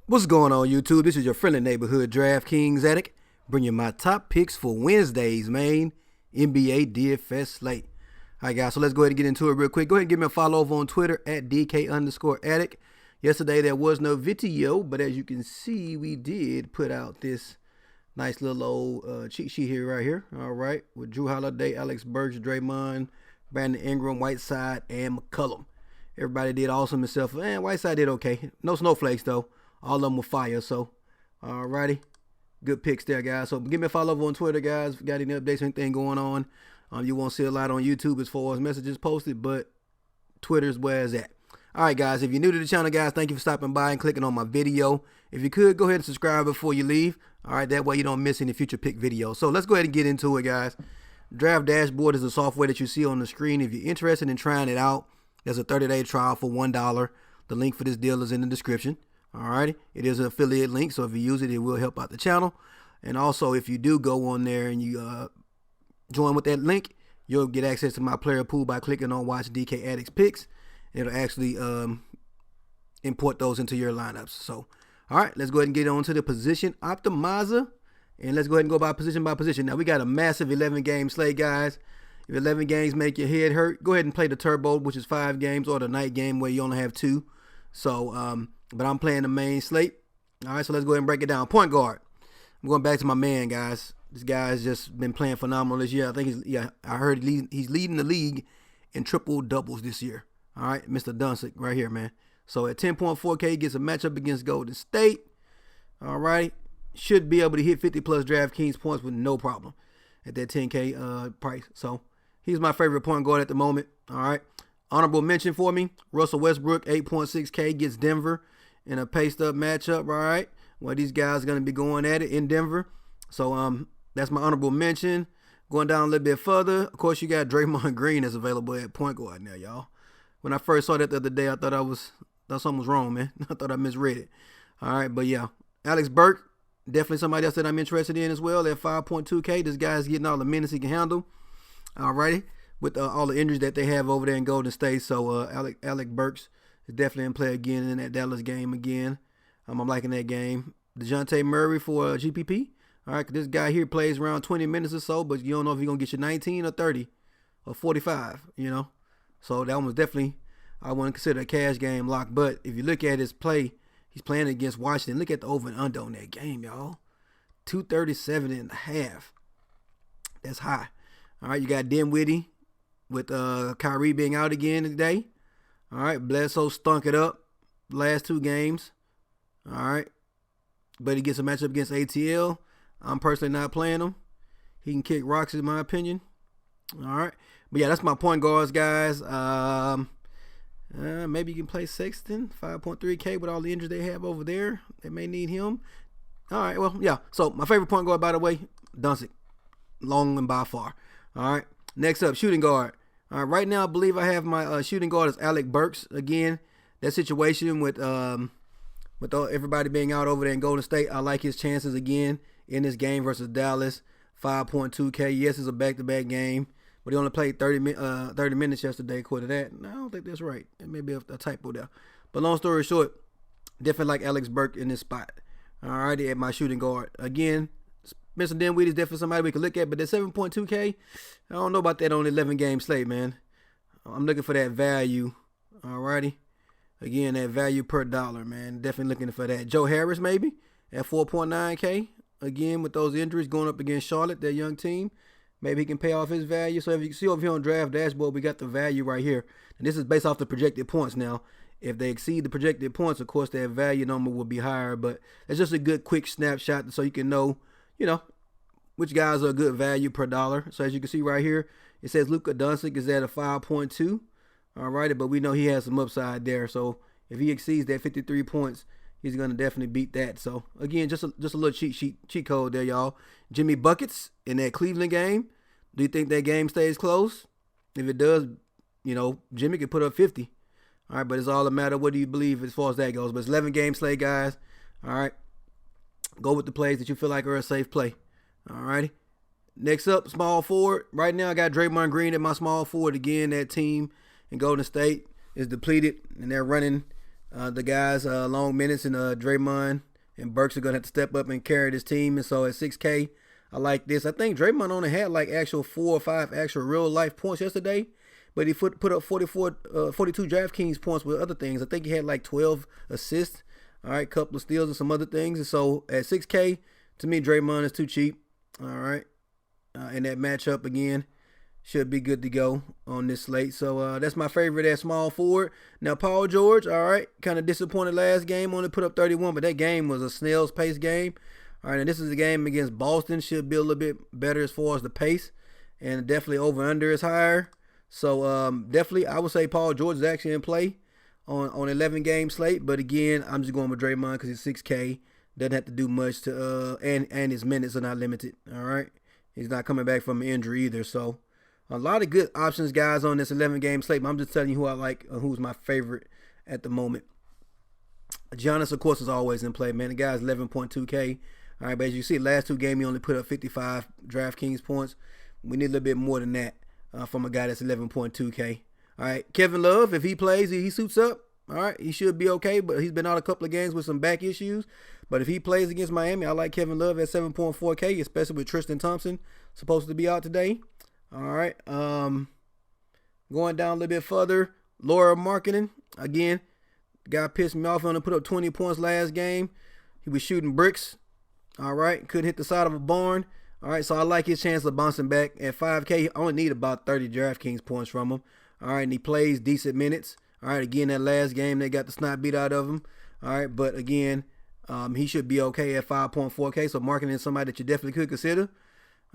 What's going on, YouTube? This is your friendly neighborhood DraftKings addict, bringing you my top picks for Wednesday's main NBA DFS slate. All right, guys, so let's go ahead and get into it real quick. Go ahead and give me a follow over on Twitter at DK_addict. Yesterday there was no video, but as you can see, we did put out this nice little old cheat sheet here, right here. All right, with Drew Holiday, Alex Burks, Draymond, Brandon Ingram, Whiteside, and McCollum. Everybody did awesome himself. Whiteside did okay. No snowflakes, though. All of them were fire, so alrighty. Good picks there, guys. So give me a follow over on Twitter, guys. If you got any updates or anything going on. You won't see a lot on YouTube as far as messages posted, but Twitter's where it's at. Alright, guys, if you're new to the channel, guys, thank you for stopping by and clicking on my video. If you could, go ahead and subscribe before you leave. Alright, that way you don't miss any future pick videos. So let's go ahead and get into it, guys. Draft Dashboard is the software that you see on the screen. If you're interested in trying it out, there's a 30-day trial for $1. The link for this deal is in the description. Alrighty, it is an affiliate link, so if you use it, it will help out the channel. And also, if you do go on there and you join with that link, you'll get access to my player pool by clicking on Watch DK Addicts Picks. It'll actually import those into your lineups. So, all right, let's go ahead and get on to the position optimizer, and let's go ahead and go by position by position. Now, we got a massive 11-game slate, guys. If 11 games make your head hurt, go ahead and play the turbo, which is 5 games, or the night game where you only have 2. So, but I'm playing the main slate. All right, so let's go ahead and break it down. Point guard. I'm going back to my man, guys. This guy's just been playing phenomenal this year. I think I heard he's leading the league in triple doubles this year. All right, Mr. Duncic right here, man. So at 10.4K, he gets a matchup against Golden State. All right, should be able to hit 50+ DraftKings points with no problem at that 10K price. So he's my favorite point guard at the moment. All right. Honorable mention for me, Russell Westbrook, 8.6K, gets Denver in a paced-up matchup, all right? Well, these guys are going to be going at it in Denver. So that's my honorable mention. Going down a little bit further, of course, you got Draymond Green that's available at point guard now, y'all. When I first saw that the other day, I thought something was wrong, man. I thought I misread it. All right, but yeah. Alex Burke, definitely somebody else that I'm interested in as well at 5.2K. This guy's getting all the minutes he can handle. All righty. With all the injuries that they have over there in Golden State. So Alec Burks is definitely in play again in that Dallas game again. I'm liking that game. DeJounte Murray for GPP. All right, this guy here plays around 20 minutes or so, but you don't know if he's going to get you 19 or 30 or 45, you know. So that one was definitely, I wouldn't consider a cash game lock. But if you look at his play, he's playing against Washington. Look at the over and under on that game, y'all. 237.5. That's high. All right, you got Dinwiddie with Kyrie being out again today. All right, Bledsoe stunk it up the last 2 games. All right, but he gets a matchup against ATL. I'm personally not playing him. He can kick rocks in my opinion. All right, but yeah, that's my point guards, guys. Maybe you can play Sexton, 5.3K with all the injuries they have over there. They may need him. All right, well, yeah. So my favorite point guard, by the way, Duncic, long and by far. All right, next up, shooting guard. All right, right now I believe I have my shooting guard is Alec Burks. Again, that situation with everybody being out over there in Golden State, I like his chances again in this game versus Dallas. 5.2K. Yes, it's a back-to-back game, but he only played 30 minutes yesterday. According to that, no, I don't think that's right. It may be a typo there. But long story short, definitely like Alex Burks in this spot. All right, at my shooting guard again. Mr. Dinwiddie is definitely somebody we can look at, but that 7.2K, I don't know about that on 11-game slate, man. I'm looking for that value. Alrighty. Again, that value per dollar, man. Definitely looking for that. Joe Harris, maybe, at 4.9K. Again, with those injuries going up against Charlotte, their young team. Maybe he can pay off his value. So if you see over here on Draft Dashboard, we got the value right here. And this is based off the projected points now. If they exceed the projected points, of course, that value number will be higher. But it's just a good quick snapshot so you can know, you know, which guys are a good value per dollar. So as you can see right here, it says Luka Doncic is at a 5.2. All right, but we know he has some upside there. So if he exceeds that 53 points, he's going to definitely beat that. So again, just a little cheat code there, y'all. Jimmy Buckets in that Cleveland game. Do you think that game stays close? If it does, you know, Jimmy could put up 50. All right, but it's all a matter of what do you believe as far as that goes. But it's 11-game slate, guys. All right. Go with the plays that you feel like are a safe play. All righty. Next up, small forward. Right now, I got Draymond Green at my small forward. Again, that team in Golden State is depleted, and they're running The guys, long minutes, and Draymond and Burks are gonna have to step up and carry this team. And so at 6K, I like this. I think Draymond only had like actual 4 or 5 actual real life points yesterday, but he put up 42 DraftKings points with other things. I think he had like 12 assists. All right, couple of steals and some other things. And so at 6K, to me, Draymond is too cheap. All right, in that matchup again, should be good to go on this slate. So that's my favorite at small forward. Now Paul George, all right, kind of disappointed last game. Only put up 31, but that game was a snail's pace game. All right, and this is a game against Boston. Should be a little bit better as far as the pace, and definitely over under is higher. So definitely, I would say Paul George is actually in play on 11 game slate. But again, I'm just going with Draymond because he's 6K. Doesn't have to do much to and his minutes are not limited. All right, he's not coming back from an injury either. So a lot of good options, guys, on this 11 game slate. But I'm just telling you who I like, who's my favorite at the moment. Giannis, of course, is always in play, man. The guy's 11.2K. All right, but as you see, last 2 games he only put up 55 DraftKings points. We need a little bit more than that from a guy that's 11.2K. All right, Kevin Love, if he plays, he suits up. All right, he should be okay, but he's been out a couple of games with some back issues. But if he plays against Miami, I like Kevin Love at 7.4K, especially with Tristan Thompson supposed to be out today. All right, going down a little bit further, Laura Marketing. Again, guy pissed me off. He only put up 20 points last game. He was shooting bricks. All right, couldn't hit the side of a barn. All right, so I like his chance of bouncing back at 5K. I only need about 30 DraftKings points from him. All right, and he plays decent minutes. All right, again, that last game, they got the snot beat out of him. All right, but again, he should be okay at 5.4K, so Marketing is somebody that you definitely could consider.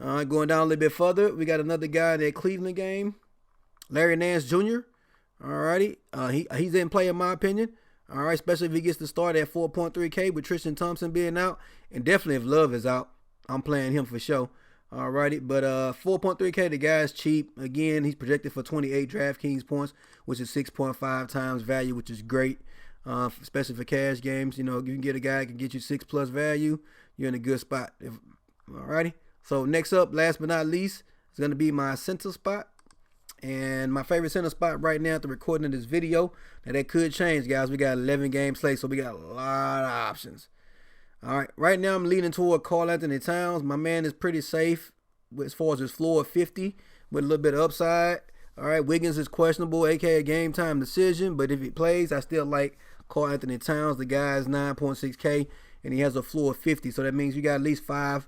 All right, going down a little bit further, we got another guy in that Cleveland game, Larry Nance Jr. All righty, he's in play in my opinion. All right, especially if he gets to start at 4.3K with Tristan Thompson being out, and definitely if Love is out, I'm playing him for sure. All righty, but 4.3K, the guy's cheap. Again, he's projected for 28 DraftKings points, which is 6.5 times value, which is great, especially for cash games. You know, if you can get a guy that can get you 6+ value, you're in a good spot. All righty. So next up, last but not least, is going to be my center spot. And my favorite center spot right now at the recording of this video. Now that could change, guys. We got 11 game slate, so we got a lot of options. All right, right now I'm leaning toward Karl-Anthony Towns. My man is pretty safe as far as his floor of 50 with a little bit of upside. All right, Wiggins is questionable, aka game time decision. But if he plays, I still like Karl-Anthony Towns. The guy is 9.6K, and he has a floor of 50. So that means you got at least 5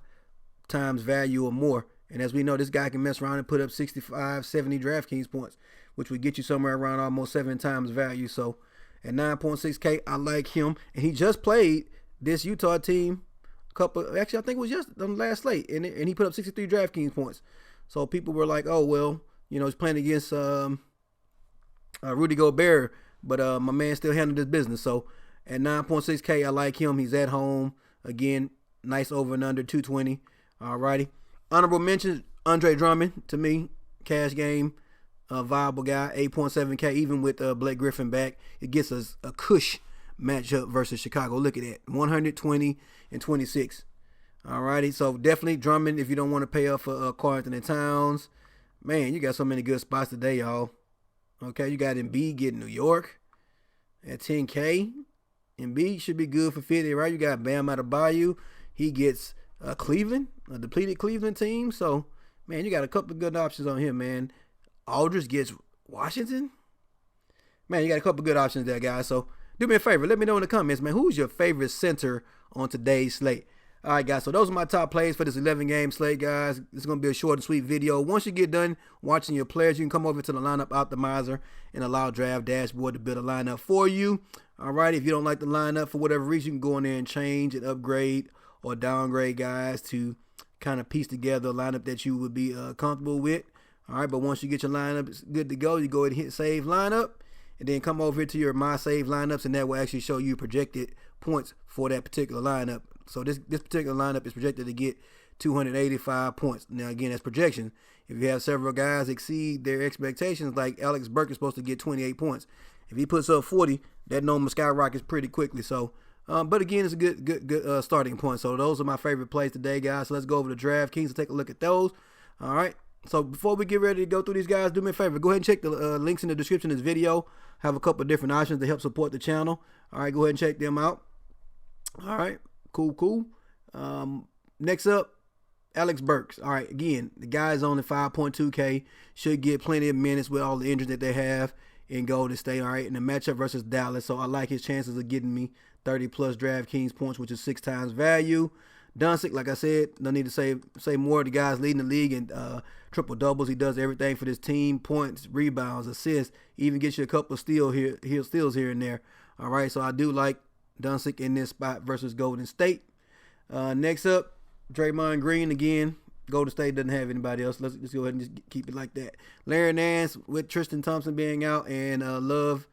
times value or more. And as we know, this guy can mess around and put up 65, 70 DraftKings points, which would get you somewhere around almost 7 times value. So at 9.6K, I like him. And he just played this Utah team actually, I think it was just on the last slate. And he put up 63 DraftKings points. So people were like, oh, well, you know, he's playing against Rudy Gobert. But my man still handled his business. So at 9.6K, I like him. He's at home. Again, nice over and under 220. All righty. Honorable mention, Andre Drummond, to me, cash game, viable guy, 8.7K, even with Blake Griffin back. It gets us a cush matchup versus Chicago. Look at that, 120 and 26. All righty, so definitely Drummond if you don't want to pay up for Karl-Anthony Towns. Man, you got so many good spots today, y'all. Okay, you got Embiid getting New York at 10K. Embiid should be good for 50, right? You got Bam Adebayo. He gets Cleveland, a depleted Cleveland team. So, man, you got a couple of good options on here, man. Aldridge gets Washington. Man, you got a couple of good options there, guys. So, do me a favor. Let me know in the comments, man, who's your favorite center on today's slate? All right, guys. So, those are my top plays for this 11-game slate, guys. It's going to be a short and sweet video. Once you get done watching your players, you can come over to the lineup optimizer and allow Draft Dashboard to build a lineup for you. All right. If you don't like the lineup for whatever reason, you can go in there and change and upgrade or downgrade guys to kind of piece together a lineup that you would be comfortable with. All right, but once you get your lineup it's good to go, you go ahead and hit save lineup, and then come over here to your my save lineups, and that will actually show you projected points for that particular lineup. So this particular lineup is projected to get 285 points. Now again, that's projection. If you have several guys exceed their expectations, like Alex Burke is supposed to get 28 points. If he puts up 40, that number skyrockets pretty quickly. So but again, it's a good starting point. So those are my favorite plays today, guys. So let's go over to DraftKings and take a look at those. All right. So before we get ready to go through these guys, do me a favor. Go ahead and check the links in the description of this video. Have a couple of different options to help support the channel. All right, go ahead and check them out. All right, cool. Next up, Alex Burks. All right, again, the guy's only 5.2K. Should get plenty of minutes with all the injuries that they have in Golden State. All right, in the matchup versus Dallas. So I like his chances of getting me 30-plus DraftKings points, which is 6 times value. Doncic, like I said, no need to say more. The guy's leading the league in triple doubles. He does everything for this team: points, rebounds, assists. Even gets you a couple of steals here and there. All right, so I do like Doncic in this spot versus Golden State. Next up, Draymond Green again. Golden State doesn't have anybody else. Let's just go ahead and just keep it like that. Larry Nance with Tristan Thompson being out and Love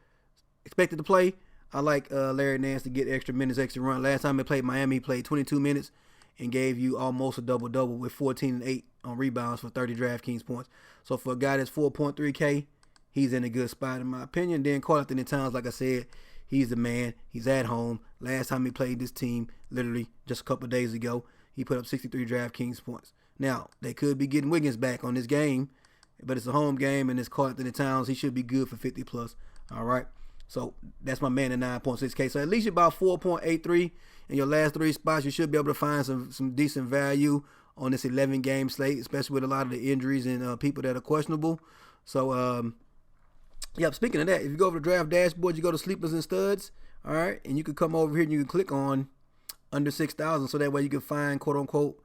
expected to play. I like Larry Nance to get extra minutes, extra run. Last time he played Miami, he played 22 minutes and gave you almost a double-double with 14 and 8 on rebounds for 30 DraftKings points. So for a guy that's 4.3K, he's in a good spot in my opinion. Then Karl-Anthony Towns, like I said, he's the man. He's at home. Last time he played this team, literally just a couple of days ago, he put up 63 DraftKings points. Now, they could be getting Wiggins back on this game, but it's a home game, and it's Karl-Anthony Towns. He should be good for 50-plus. All right? So that's my man at 9.6K. So at least you're about 4.83 in your last 3 spots. You should be able to find some decent value on this 11-game slate, especially with a lot of the injuries and people that are questionable. So, yeah, speaking of that, if you go over to Draft Dashboard, you go to Sleepers and Studs, all right, and you can come over here and you can click on under 6,000, so that way you can find, quote-unquote,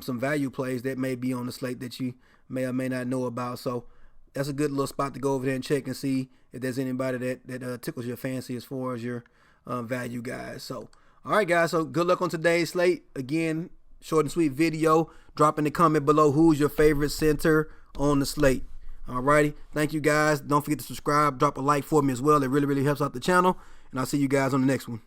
some value plays that may be on the slate that you may or may not know about. So that's a good little spot to go over there and check and see if there's anybody that tickles your fancy as far as your value guys. So, all right, guys, so good luck on today's slate. Again, short and sweet video. Drop in the comment below who's your favorite center on the slate. All righty. Thank you, guys. Don't forget to subscribe. Drop a like for me as well. It really, really helps out the channel. And I'll see you guys on the next one.